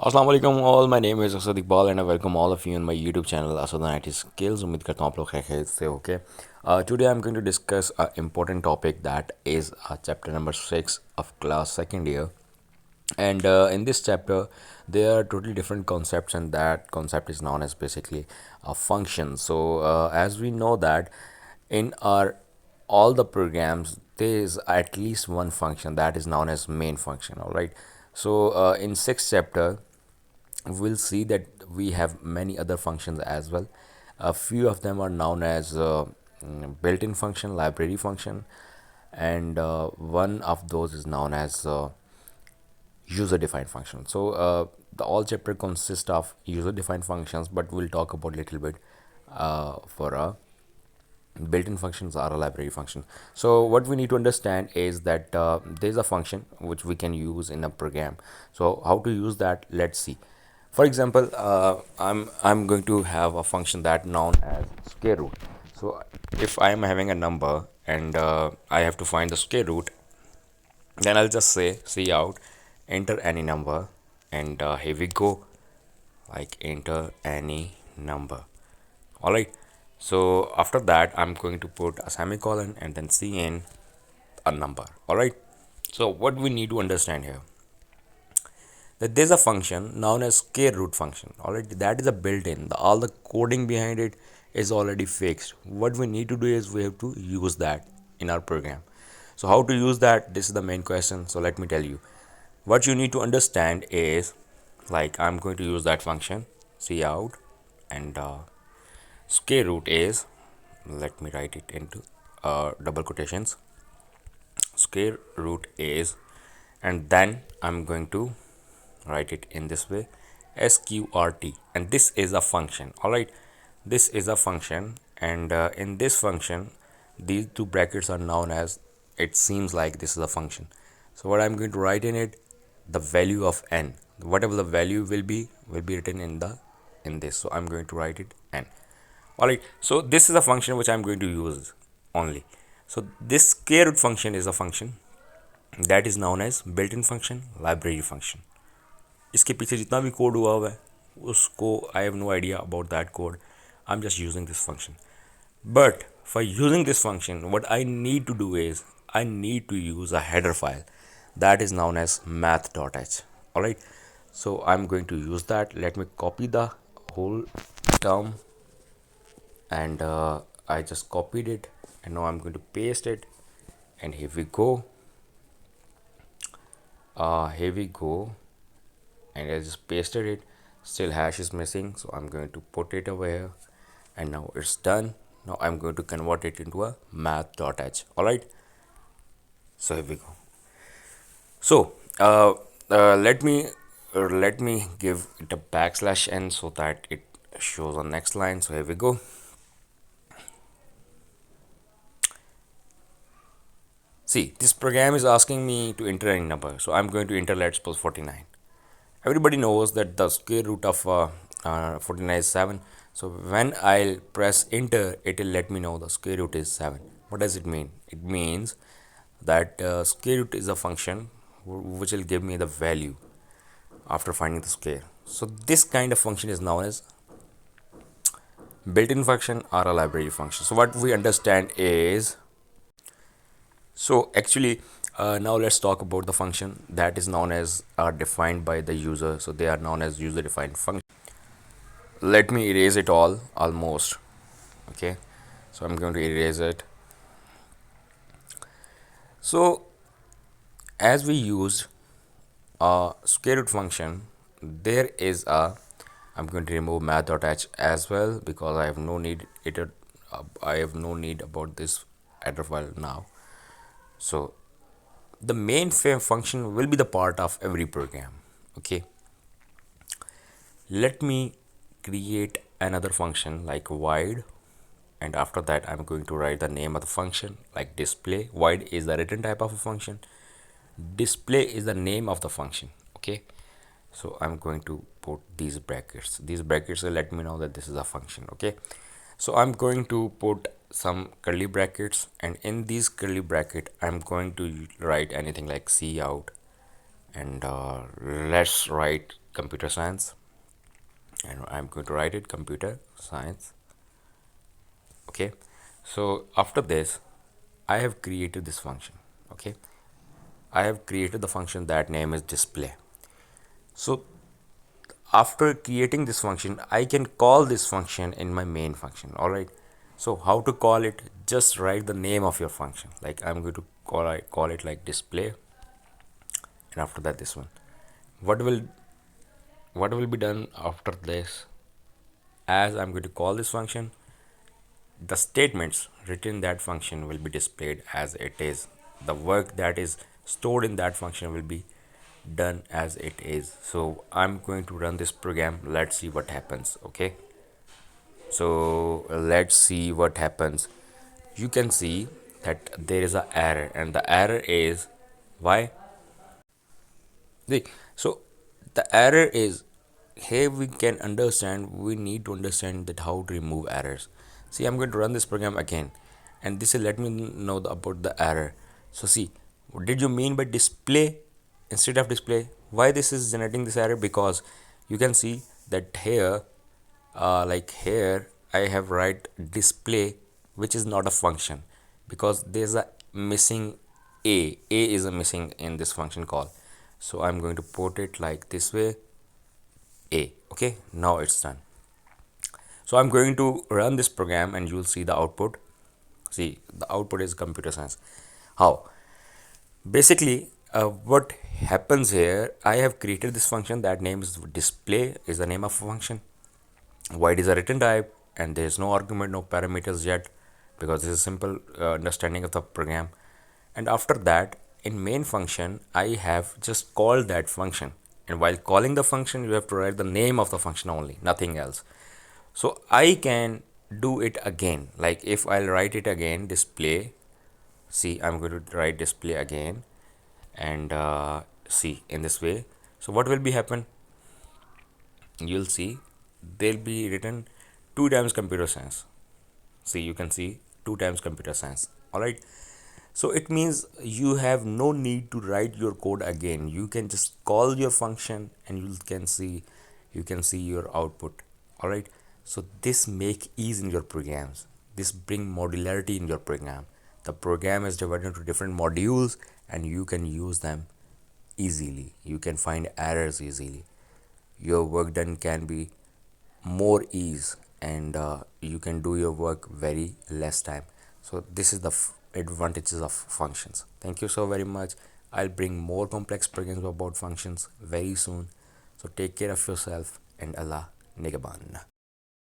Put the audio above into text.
Assalamu alaikum all, my name is Asad Iqbal and I welcome all of you on my YouTube channel Asad IT Skills. उम्मीद करता हूँ आप लोग खैरियत से okay. Today I'm going to discuss an important topic that is chapter number 6 of class second year. And in this chapter there are totally different concepts, and that concept is known as basically a function. So as we know that in our all the programs there is at least one function that is known as main function. All right, so in sixth chapter we'll see that we have many other functions as well. A few of them are known as built-in function, library function, and one of those is known as user-defined function. So the all chapter consists of user-defined functions, but we'll talk about little bit for built-in functions are a library function. So what we need to understand is that there's a function which we can use in a program. So how to use that, let's see. For example, I'm going to have a function that known as square root. So if I am having a number and I have to find the square root, then I'll just say see out, enter any number, and here we go, like enter any number. All right, so after that I'm going to put a semicolon and then cn a number. All right, so what we need to understand here, that there's a function known as square root function. All right, that is a built-in, all the coding behind it is already fixed. What we need to do is we have to use that in our program. So how to use that, this is the main question. So let me tell you, what you need to understand is, like I'm going to use that function cout, and square root is, let me write it into double quotations, square root is, and then I'm going to write it in this way, sqrt, and this is a function. All right, this is a function, and in this function these two brackets are known as, it seems like this is a function. So what I'm going to write in it, the value of n, whatever the value will be written in the in this. So I'm going to write it n. All right, so this is a function which I'm going to use only. So this square root function is a function that is known as built-in function, library function. इसके पीछे जितना भी code हुआ हुआ है उसको I have no idea about that code. I am just using this function. But for using this function, what I need to do is I need to use a header file that is known as math.h. Alright, so I'm going to use that. Let me copy the whole term, and I just copied it, and now I'm going to paste it, and here we go. Here we go, and I just pasted it. Still hash is missing, so I'm going to put it over here, and now it's done. Now I'm going to convert it into a math.h. All right, so here we go. So let me give it a backslash n so that it shows on next line. So here we go. See, this program is asking me to enter any number, so I'm going to enter, let's suppose 49. Everybody knows that the square root of 49 is 7. So when I'll press enter, it will let me know the square root is 7. What does it mean? It means that square root is a function which will give me the value after finding the square. So this kind of function is known as built-in function or a library function. So what we understand is, so actually now let's talk about the function that is known as defined by the user. So they are known as user defined function. Let me erase it all almost. Okay, so I'm going to erase it. So as we used a square root function, there is a, I'm going to remove math.h as well because I have no need it. I have no need about this header file now. So the main function will be the part of every program. Okay, let me create another function like void, and after that I'm going to write the name of the function like display. Void is the return type of a function, display is the name of the function. Okay, so I'm going to put these brackets will let me know that this is a function. Okay, so I'm going to put some curly brackets, and in these curly bracket I'm going to write anything like cout, and let's write computer science, and I'm going to write it computer science. Okay, so after this I have created this function. Okay, I have created the function that name is display. So after creating this function I can call this function in my main function. All right, so how to call it? Just write the name of your function. Like I'm going to call it like display, and after that this one. What will what will be done after this? As I'm going to call this function, the statements written in that function will be displayed as it is. The work that is stored in that function will be done as it is. So I'm going to run this program. Let's see what happens. Okay, so let's see what happens. You can see that there is a error, and the error is why. See, so the error is here we can understand, we need to understand that how to remove errors. See, I'm going to run this program again, and this will let me know about the error. So see, what did you mean by display instead of display? Why this is generating this error? Because you can see that here, like here I have write display, which is not a function, because there's a missing a is a missing in this function call. So I'm going to put it like this way, a. Okay, now it's done. So I'm going to run this program and you'll see the output. See, the output is computer science. How? Basically, what happens here, I have created this function that name is display, is the name of a function. Void is a return type, and there is no argument, no parameters yet, because this is simple understanding of the program. And after that, in main function I have just called that function, and while calling the function you have to write the name of the function only, nothing else. So I can do it again. Like if I'll write it again, display. See, I'm going to write display again, and see in this way. So what will be happen? You'll see they'll be written two times computer science. See, you can see two times computer science. All right, so it means you have no need to write your code again. You can just call your function and you can see your output. All right, so this make ease in your programs. This bring modularity in your program. The program is divided into different modules and you can use them easily. You can find errors easily. Your work done can be more ease, and you can do your work very less time. So this is the advantages of functions. Thank you so very much. I'll bring more complex programs about functions very soon. So take care of yourself, and Allah Nigaban.